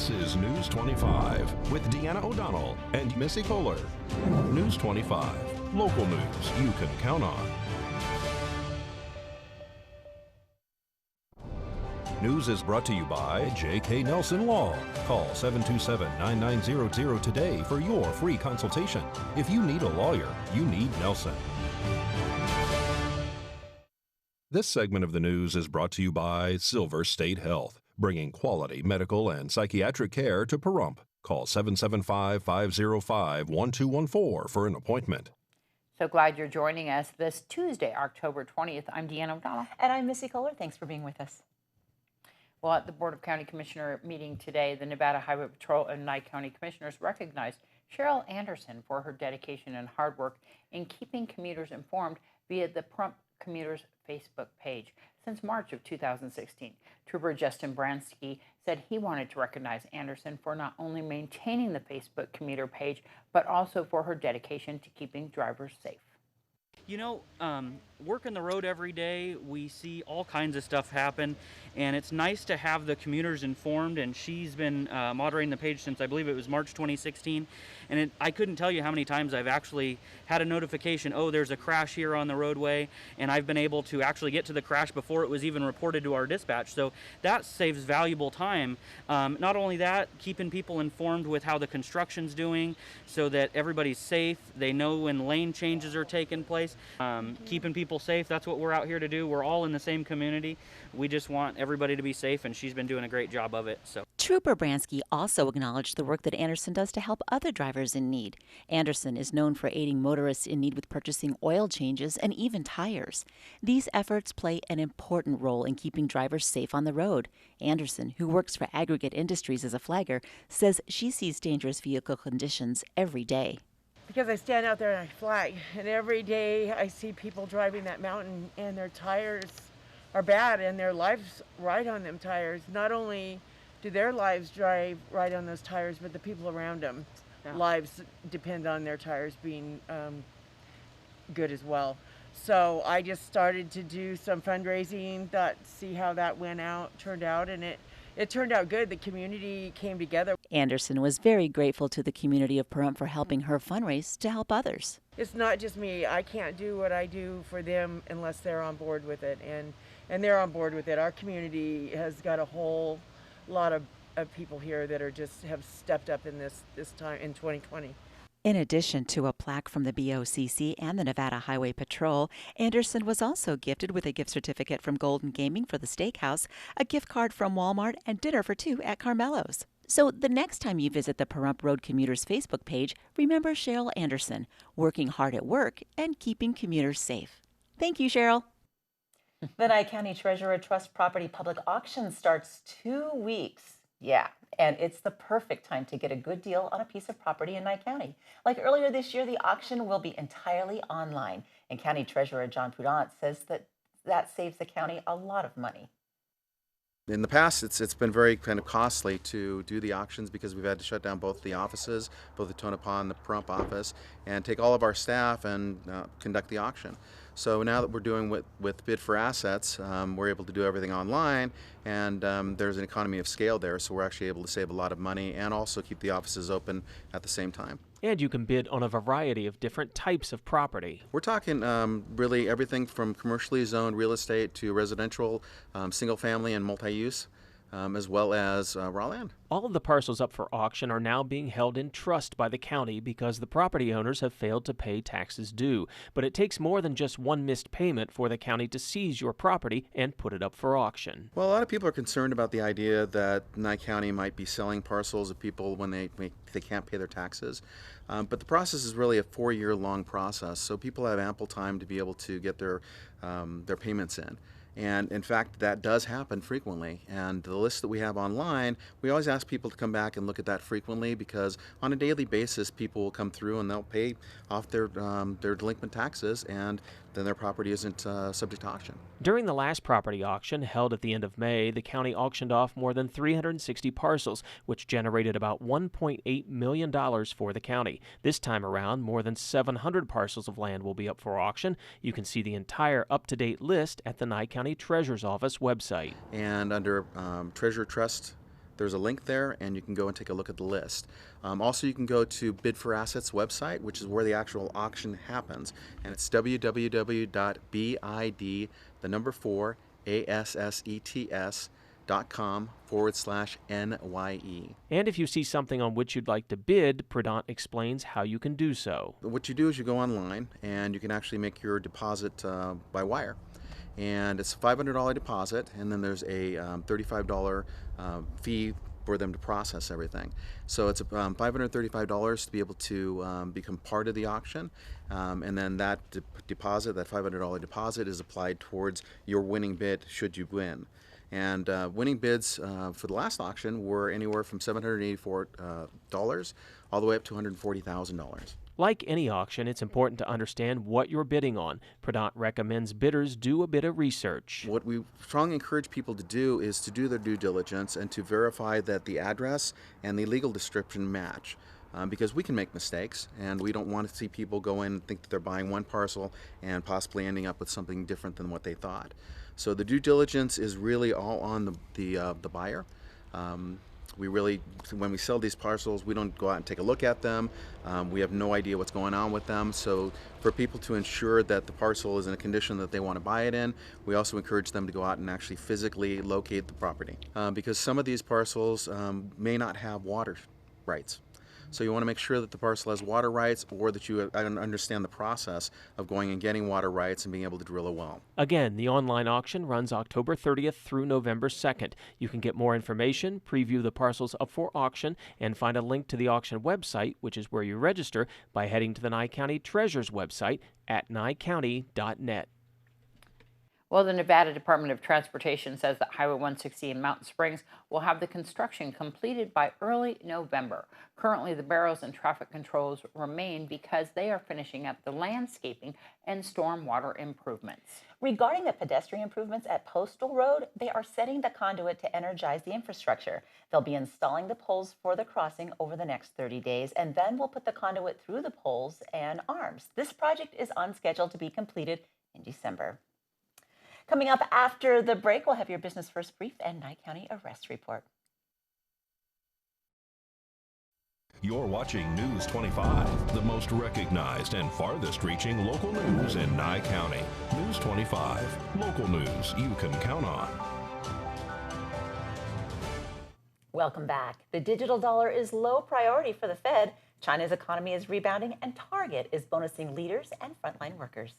This is News 25 with Deanna O'Donnell and Missy Kohler. News 25, local news you can count on. News is brought to you by J.K. Nelson Law. Call 727-9900 today for your free consultation. If you need a lawyer, you need Nelson. This segment of the news is brought to you by Silver State Health, bringing quality medical and psychiatric care to Pahrump. Call 775-505-1214 for an appointment. So glad you're joining us this Tuesday, October 20th. I'm Deanna O'Donnell. And I'm Missy Kohler. Thanks for being with us. Well, at the Board of County Commissioner meeting today, the Nevada Highway Patrol and Nye County Commissioners recognized Cheryl Anderson for her dedication and hard work in keeping commuters informed via the Pahrump Commuters Facebook page. Since March of 2016, Trooper Justin Bransky said he wanted to recognize Anderson for not only maintaining the Facebook commuter page, but also for her dedication to keeping drivers safe. You know, working the road every day, we see all kinds of stuff happen, and it's nice to have the commuters informed, and she's been moderating the page since I believe it was March 2016, and I couldn't tell you how many times I've actually had a notification, oh, there's a crash here on the roadway, and I've been able to actually get to the crash before it was even reported to our dispatch, so that saves valuable time. Not only that, keeping people informed with how the construction's doing so that everybody's safe, they know when lane changes are taking place. Keeping people safe, that's what we're out here to do. We're all in the same community. We just want everybody to be safe, and she's been doing a great job of it. So, Trooper Bransky also acknowledged the work that Anderson does to help other drivers in need. Anderson is known for aiding motorists in need with purchasing oil changes and even tires. These efforts play an important role in keeping drivers safe on the road. Anderson, who works for Aggregate Industries as a flagger, says she sees dangerous vehicle conditions every day. Because I stand out there and I flag, and every day I see people driving that mountain and their tires are bad and their lives ride on them tires. Not only do their lives ride on those tires, but the people around them lives depend on their tires being good as well. So I just started to do some fundraising, see how that turned out, and it turned out good. The community came together. Anderson was very grateful to the community of Pahrump for helping her fundraise to help others. It's not just me. I can't do what I do for them unless they're on board with it, and they're on board with it. Our community has got a whole lot of people here that have stepped up in this time in 2020. In addition to a plaque from the BOCC and the Nevada Highway Patrol, Anderson was also gifted with a gift certificate from Golden Gaming for the steakhouse, a gift card from Walmart, and dinner for two at Carmelo's. So the next time you visit the Pahrump Road Commuters Facebook page, remember Cheryl Anderson, working hard at work and keeping commuters safe. Thank you, Cheryl. The Nye County Treasurer Trust Property Public Auction starts 2 weeks. Yeah, and it's the perfect time to get a good deal on a piece of property in Nye County. Like earlier this year, the auction will be entirely online, and County Treasurer John Prudent says that saves the county a lot of money. In the past, it's been very kind of costly to do the auctions because we've had to shut down both the offices, both the Tonopah and the Pahrump office, and take all of our staff and conduct the auction. So now that we're doing with Bid for Assets, we're able to do everything online, and there's an economy of scale there, so we're actually able to save a lot of money and also keep the offices open at the same time. And you can bid on a variety of different types of property. We're talking really everything from commercially zoned real estate to residential, single family and multi-use, as well as raw land. All of the parcels up for auction are now being held in trust by the county because the property owners have failed to pay taxes due. But it takes more than just one missed payment for the county to seize your property and put it up for auction. Well, a lot of people are concerned about the idea that Nye County might be selling parcels of people when they can't pay their taxes. But the process is really a 4-year-long process, so people have ample time to be able to get their payments in. And in fact, that does happen frequently. And the list that we have online, we always ask people to come back and look at that frequently because on a daily basis, people will come through and they'll pay off their delinquent taxes, and then their property isn't subject to auction. During the last property auction held at the end of May, the county auctioned off more than 360 parcels, which generated about $1.8 million for the county. This time around, more than 700 parcels of land will be up for auction. You can see the entire up-to-date list at the Nye County Treasurer's Office website. And under Treasurer Trust There's a link there, and you can go and take a look at the list. Also, you can go to Bid for Assets website, which is where the actual auction happens, and it's www.bid4assets.com/NYE. And if you see something on which you'd like to bid, Pradant explains how you can do so. What you do is you go online, and you can actually make your deposit by wire. And it's a $500 deposit, and then there's a $35 fee for them to process everything. So it's $535 to be able to become part of the auction, and then that deposit, that $500 deposit, is applied towards your winning bid should you win. And winning bids for the last auction were anywhere from $784 all the way up to $140,000. Like any auction, it's important to understand what you're bidding on. Pradant recommends bidders do a bit of research. What we strongly encourage people to do is to do their due diligence and to verify that the address and the legal description match. Because we can make mistakes, and we don't want to see people go in and think that they're buying one parcel and possibly ending up with something different than what they thought. So the due diligence is really all on the buyer. We really, when we sell these parcels, we don't go out and take a look at them. We have no idea what's going on with them. So for people to ensure that the parcel is in a condition that they want to buy it in, we also encourage them to go out and actually physically locate the property. Because some of these parcels may not have water rights. So you want to make sure that the parcel has water rights, or that you understand the process of going and getting water rights and being able to drill a well. Again, the online auction runs October 30th through November 2nd. You can get more information, preview the parcels up for auction, and find a link to the auction website, which is where you register, by heading to the Nye County Treasurer's website at nyecounty.net. Well, the Nevada Department of Transportation says that Highway 160 in Mountain Springs will have the construction completed by early November. Currently, the barrows and traffic controls remain because they are finishing up the landscaping and stormwater improvements. Regarding the pedestrian improvements at Postal Road, they are setting the conduit to energize the infrastructure. They'll be installing the poles for the crossing over the next 30 days, and then we'll put the conduit through the poles and arms. This project is on schedule to be completed in December. Coming up after the break, we'll have your Business First Brief and Nye County Arrest Report. You're watching News 25, the most recognized and farthest-reaching local news in Nye County. News 25, local news you can count on. Welcome back. The digital dollar is low priority for the Fed. China's economy is rebounding, and Target is bonusing leaders and frontline workers.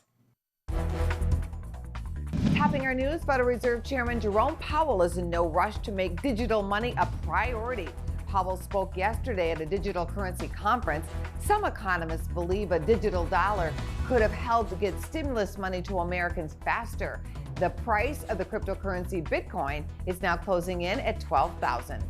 Topping our news, Federal Reserve Chairman Jerome Powell is in no rush to make digital money a priority. Powell spoke yesterday at a digital currency conference. Some economists believe a digital dollar could have helped to get stimulus money to Americans faster. The price of the cryptocurrency Bitcoin is now closing in at $12,000.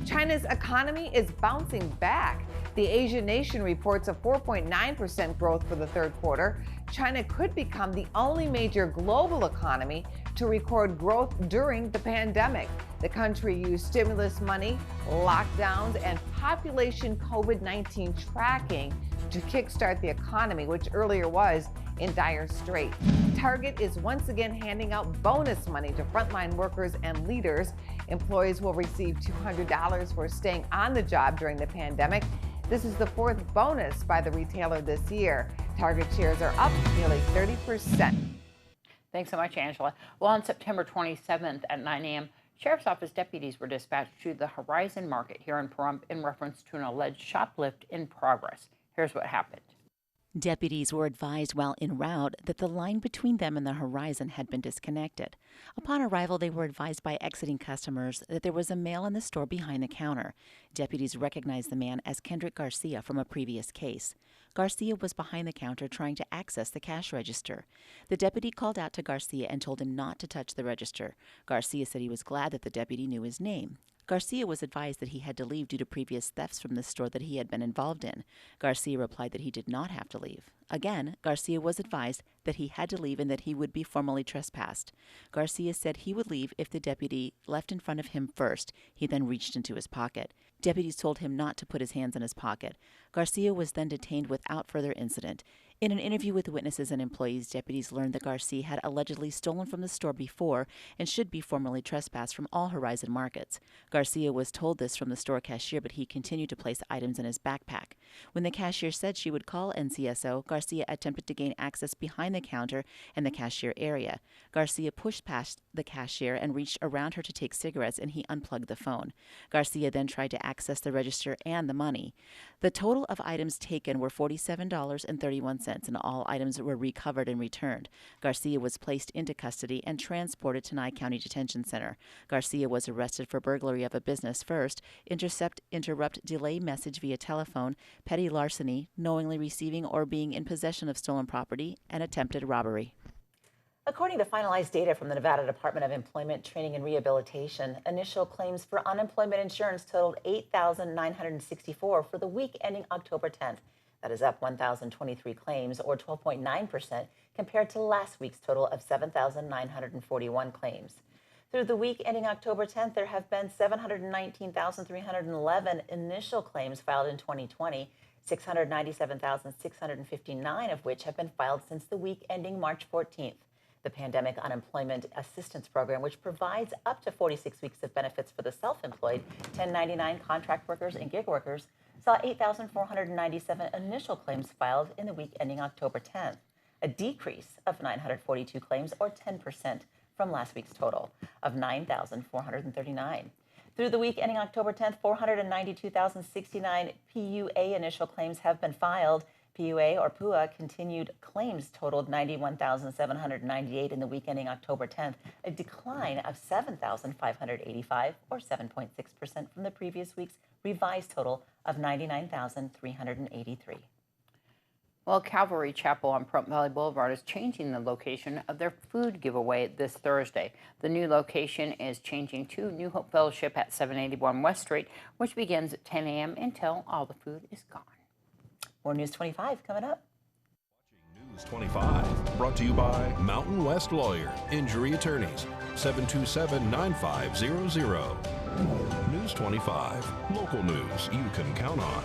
China's economy is bouncing back. The Asian nation reports a 4.9% growth for the third quarter. China could become the only major global economy to record growth during the pandemic. The country used stimulus money, lockdowns, and population COVID-19 tracking to kickstart the economy, which earlier was in dire straits. Target is once again handing out bonus money to frontline workers and leaders. Employees will receive $200 for staying on the job during the pandemic. This is the fourth bonus by the retailer this year. Target shares are up nearly 30%. Thanks so much, Angela. Well, on September 27th at 9 a.m., Sheriff's Office deputies were dispatched to the Horizon Market here in Pahrump in reference to an alleged shoplift in progress. Here's what happened. Deputies were advised while en route that the line between them and the Horizon had been disconnected. Upon arrival, they were advised by exiting customers that there was a male in the store behind the counter. Deputies recognized the man as Kendrick Garcia from a previous case. Garcia was behind the counter trying to access the cash register. The deputy called out to Garcia and told him not to touch the register. Garcia said he was glad that the deputy knew his name. Garcia was advised that he had to leave due to previous thefts from the store that he had been involved in. Garcia replied that he did not have to leave. Again, Garcia was advised that he had to leave and that he would be formally trespassed. Garcia said he would leave if the deputy left in front of him first. He then reached into his pocket. Deputies told him not to put his hands in his pocket. Garcia was then detained without further incident. In an interview with witnesses and employees, deputies learned that Garcia had allegedly stolen from the store before and should be formally trespassed from all Horizon markets. Garcia was told this from the store cashier, but he continued to place items in his backpack. When the cashier said she would call NCSO, Garcia attempted to gain access behind the counter and the cashier area. Garcia pushed past the cashier and reached around her to take cigarettes, and he unplugged the phone. Garcia then tried to access the register and the money. The total of items taken were $47.31, and all items were recovered and returned. Garcia was placed into custody and transported to Nye County Detention Center. Garcia was arrested for burglary of a business first, interrupt, delay message via telephone, petty larceny, knowingly receiving or being in possession of stolen property, and attempted robbery. According to finalized data from the Nevada Department of Employment, Training and Rehabilitation, initial claims for unemployment insurance totaled 8,964 for the week ending October 10th. That is up 1,023 claims, or 12.9%, compared to last week's total of 7,941 claims. Through the week ending October 10th, there have been 719,311 initial claims filed in 2020, 697,659 of which have been filed since the week ending March 14th. The Pandemic Unemployment Assistance Program, which provides up to 46 weeks of benefits for the self-employed, 1099 contract workers, and gig workers, saw 8,497 initial claims filed in the week ending October 10th, a decrease of 942 claims, or 10%, from last week's total of 9,439. Through the week ending October 10th, 492,069 PUA initial claims have been filed. PUA or PUA continued claims totaled 91,798 in the week ending October 10th, a decline of 7,585, or 7.6%, from the previous week's revised total of 99,383. Well, Calvary Chapel on Pahrump Valley Boulevard is changing the location of their food giveaway this Thursday. The new location is changing to New Hope Fellowship at 781 West Street, which begins at 10 a.m. until all the food is gone. More News 25 coming up. News 25, brought to you by Mountain West Lawyer, Injury Attorneys, 727-9500. News 25, local news you can count on.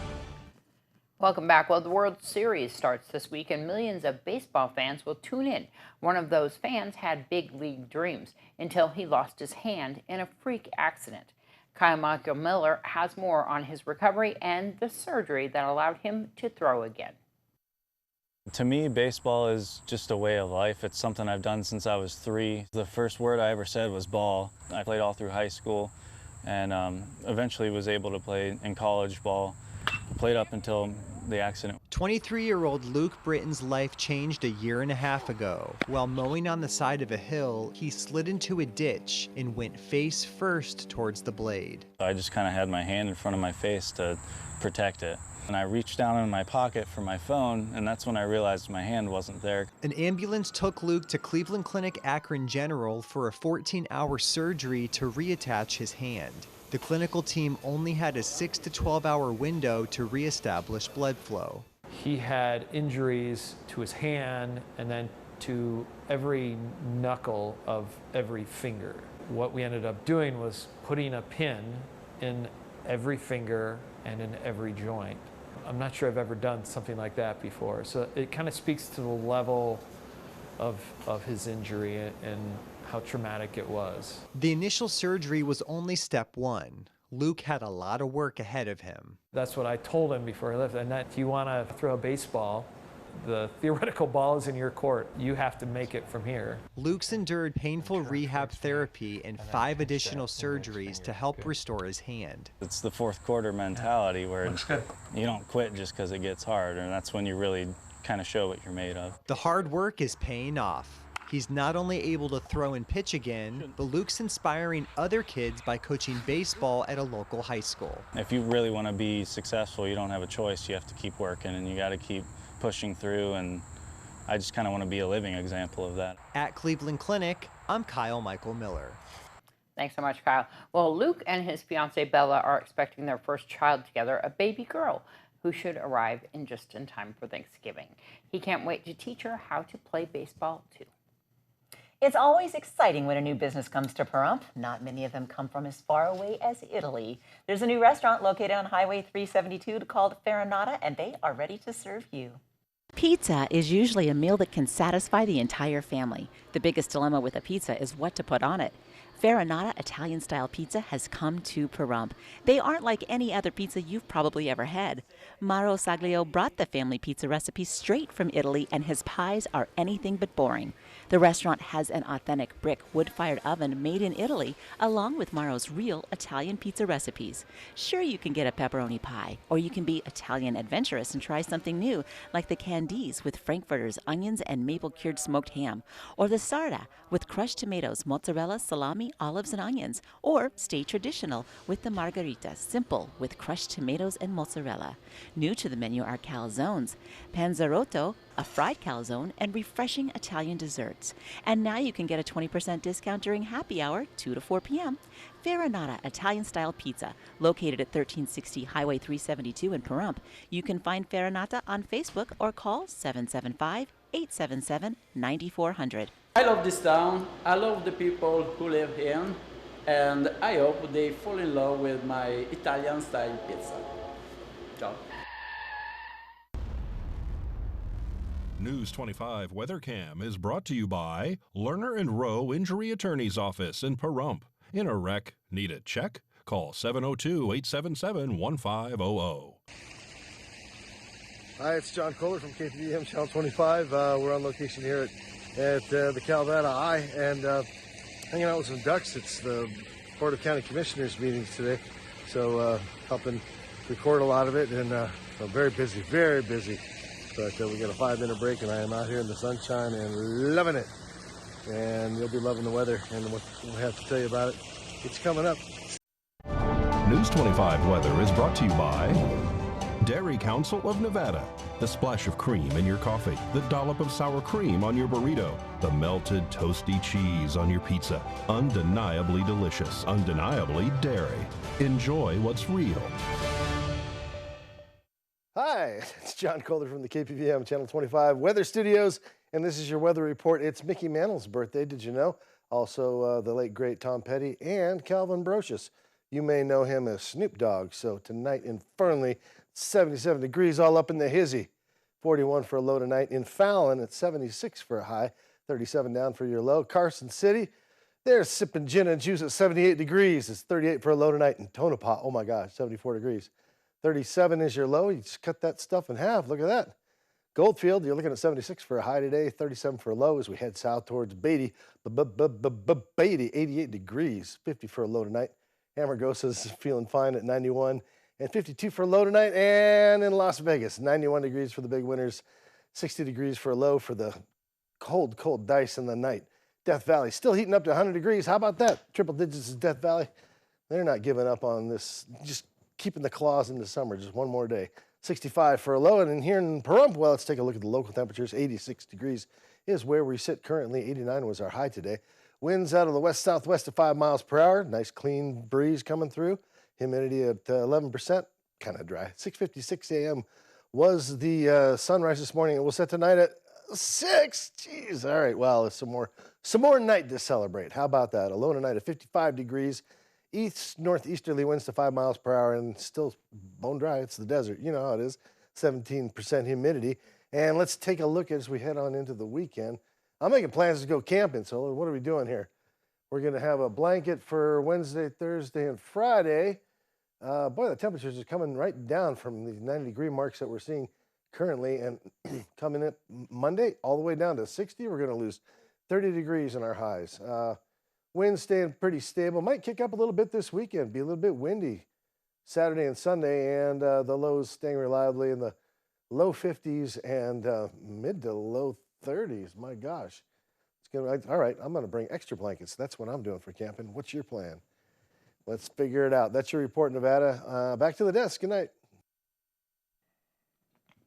Welcome back. Well, the World Series starts this week, and millions of baseball fans will tune in. One of those fans had big league dreams until he lost his hand in a freak accident. Michael Miller has more on his recovery and the surgery that allowed him to throw again. To me, baseball is just a way of life. It's something I've done since I was 3. The first word I ever said was ball. I played all through high school and eventually was able to play in college ball. Played up until the accident. 23-year-old Luke Britton's life changed a year and a half ago. While mowing on the side of a hill, he slid into a ditch and went face first towards the blade. I just kind of had my hand in front of my face to protect it. And I reached down in my pocket for my phone, and that's when I realized my hand wasn't there. An ambulance took Luke to Cleveland Clinic Akron General for a 14-hour surgery to reattach his hand. The clinical team only had a 6 to 12-hour window to reestablish blood flow. He had injuries to his hand and then to every knuckle of every finger. What we ended up doing was putting a pin in every finger and in every joint. I'm not sure I've ever done something like that before, so it kind of speaks to the level of his injury and how traumatic it was. The initial surgery was only step 1. Luke had a lot of work ahead of him. That's what I told him before I left, and that if you want to throw a baseball, the theoretical ball is in your court. You have to make it from here. Luke's endured painful rehab therapy and 5 additional surgeries to help restore his hand. It's the fourth quarter mentality where you don't quit just because it gets hard, and that's when you really kind of show what you're made of. The hard work is paying off. He's not only able to throw and pitch again, but Luke's inspiring other kids by coaching baseball at a local high school. If you really want to be successful, you don't have a choice. You have to keep working and you got to keep pushing through, and I just kind of want to be a living example of that. At Cleveland Clinic, I'm Michael Miller. Thanks so much, Kyle. Well, Luke and his fiancée Bella are expecting their first child together, a baby girl, who should arrive just in time for Thanksgiving. He can't wait to teach her how to play baseball, too. It's always exciting when a new business comes to Pahrump. Not many of them come from as far away as Italy. There's a new restaurant located on Highway 372 called Veronata, and they are ready to serve you. Pizza is usually a meal that can satisfy the entire family. The biggest dilemma with a pizza is what to put on it. Veronata Italian-style pizza has come to Pahrump. They aren't like any other pizza you've probably ever had. Mauro Saglio brought the family pizza recipe straight from Italy, and his pies are anything but boring. The restaurant has an authentic brick wood-fired oven made in Italy, along with Mauro's real Italian pizza recipes. Sure, you can get a pepperoni pie, or you can be Italian adventurous and try something new, like the candies with frankfurters, onions, and maple-cured smoked ham, or the sarda with crushed tomatoes, mozzarella, salami, olives, and onions, or stay traditional with the margherita, simple with crushed tomatoes and mozzarella. New to the menu are calzones, panzerotto, a fried calzone, and refreshing Italian desserts. And now you can get a 20% discount during happy hour, 2 to 4 p.m. Veronata Italian-style pizza, located at 1360 Highway 372 in Pahrump. You can find Veronata on Facebook or call 775-877-9400. I love this town. I love the people who live here, and I hope they fall in love with my Italian-style pizza. Ciao. News 25 Weather Cam is brought to you by Lerner and Rowe Injury Attorney's Office in Pahrump. In a wreck, need a check? Call 702-877-1500. Hi, it's John Kohler from KPVM Channel 25. We're on location here at the Calvada Eye and hanging out with some ducks. It's the Board of County Commissioners meetings today, so helping record a lot of it, and I'm very busy, very busy. But we got a 5-minute break, and I am out here in the sunshine and loving it. And you'll be loving the weather, and what we have to tell you about it, it's coming up. News 25 weather is brought to you by Dairy Council of Nevada. The splash of cream in your coffee, the dollop of sour cream on your burrito, the melted toasty cheese on your pizza. Undeniably delicious, undeniably dairy. Enjoy what's real. Hi, it's John Kohler from the KPVM Channel 25 Weather Studios, and this is your weather report. It's Mickey Mantle's birthday, did you know? Also, the late, great Tom Petty and Calvin Brocious. You may know him as Snoop Dogg. So tonight in Fernley, 77 degrees all up in the hizzy. 41 for a low tonight. In Fallon, it's 76 for a high. 37 down for your low. Carson City, they're sipping gin and juice at 78 degrees. It's 38 for a low tonight. In Tonopah, oh my gosh, 74 degrees. 37 is your low. You just cut that stuff in half. Look at that. Goldfield, you're looking at 76 for a high today, 37 for a low as we head south towards Beatty. Beatty, 88 degrees, 50 for a low tonight. Amargosa's feeling fine at 91 and 52 for a low tonight. And in Las Vegas, 91 degrees for the big winners, 60 degrees for a low for the cold, cold dice in the night. Death Valley still heating up to 100 degrees. How about that? Triple digits is Death Valley. They're not giving up on this, just keeping the claws in the summer, just one more day. 65 for a low. And in here in Pahrump, well, let's take a look at the local temperatures. 86 degrees is where we sit currently. 89 was our high today. Winds out of the west-southwest at 5 miles per hour. Nice clean breeze coming through. Humidity at 11%. Kind of dry. 6:56 a.m. was the sunrise this morning. It will set tonight at 6. Jeez. All right. Well, some more night to celebrate. How about that? A low tonight at 55 degrees. Northeasterly winds to 5 miles per hour and still bone dry. It's the desert. You know how it is. 17% humidity. And let's take a look as we head on into the weekend. I'm making plans to go camping, so what are we doing here? We're going to have a blanket for Wednesday, Thursday, and Friday. Boy, the temperatures are coming right down from the 90-degree marks that we're seeing currently, and coming up Monday all the way down to 60. We're going to lose 30 degrees in our highs. Winds staying pretty stable. Might kick up a little bit this weekend, be a little bit windy Saturday and Sunday, and the lows staying reliably in the low 50s and mid to low 30s. My gosh. All right, I'm going to bring extra blankets. That's what I'm doing for camping. What's your plan? Let's figure it out. That's your report, Nevada. Back to the desk. Good night.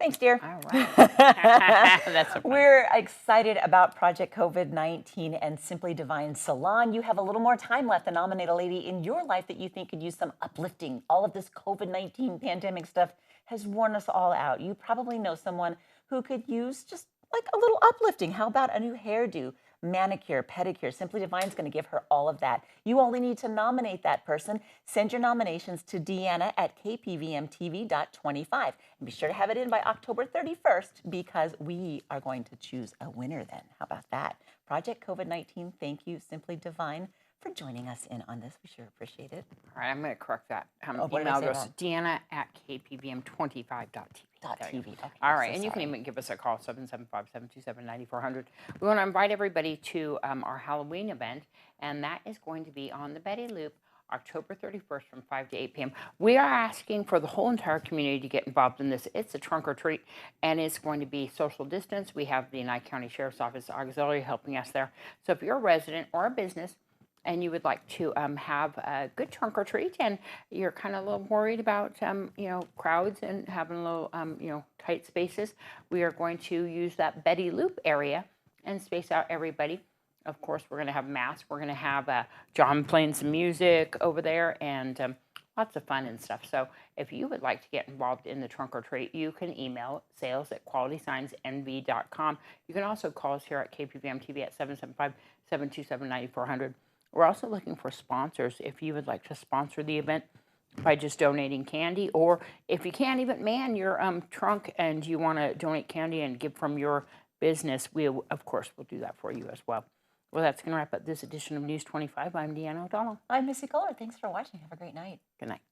Thanks, dear. All right. That's so fun. We're excited about Project COVID-19 and Simply Divine Salon. You have a little more time left to nominate a lady in your life that you think could use some uplifting. All of this COVID-19 pandemic stuff has worn us all out. You probably know someone who could use just like a little uplifting. How about a new hairdo? Manicure, pedicure. Simply Divine's going to give her all of that. You only need to nominate that person. Send your nominations to Deanna at KPVM-TV.25. And be sure to have it in by October 31st because we are going to choose a winner then. How about that? Project COVID-19, thank you, Simply Divine, for joining us in on this. We sure appreciate it. All right, I'm going to correct that. what did I Email say goes wrong? to Deanna at KPVM25.TV. .TV. Okay, All right, so and you can sorry. even give us a call, 775-727-9400. We want to invite everybody to our Halloween event, and that is going to be on the Betty Loop, October 31st from 5 to 8 p.m. We are asking for the whole entire community to get involved in this. It's a trunk or treat, and it's going to be social distance. We have the Nye County Sheriff's Office Auxiliary helping us there. So if you're a resident or a business, and you would like to have a good trunk or treat, and you're kind of a little worried about, crowds and having a little, tight spaces, we are going to use that Betty Loop area and space out everybody. Of course, we're going to have masks. We're going to have John playing some music over there and lots of fun and stuff. So if you would like to get involved in the trunk or treat, you can email sales@qualitysignsnv.com. You can also call us here at KPVM-TV at 775-727-9400. We're also looking for sponsors. If you would like to sponsor the event by just donating candy, or if you can't even man your trunk and you want to donate candy and give from your business, we, of course, will do that for you as well. Well, that's going to wrap up this edition of News 25. I'm Deanna O'Donnell. I'm Missy Kohler. Thanks for watching. Have a great night. Good night.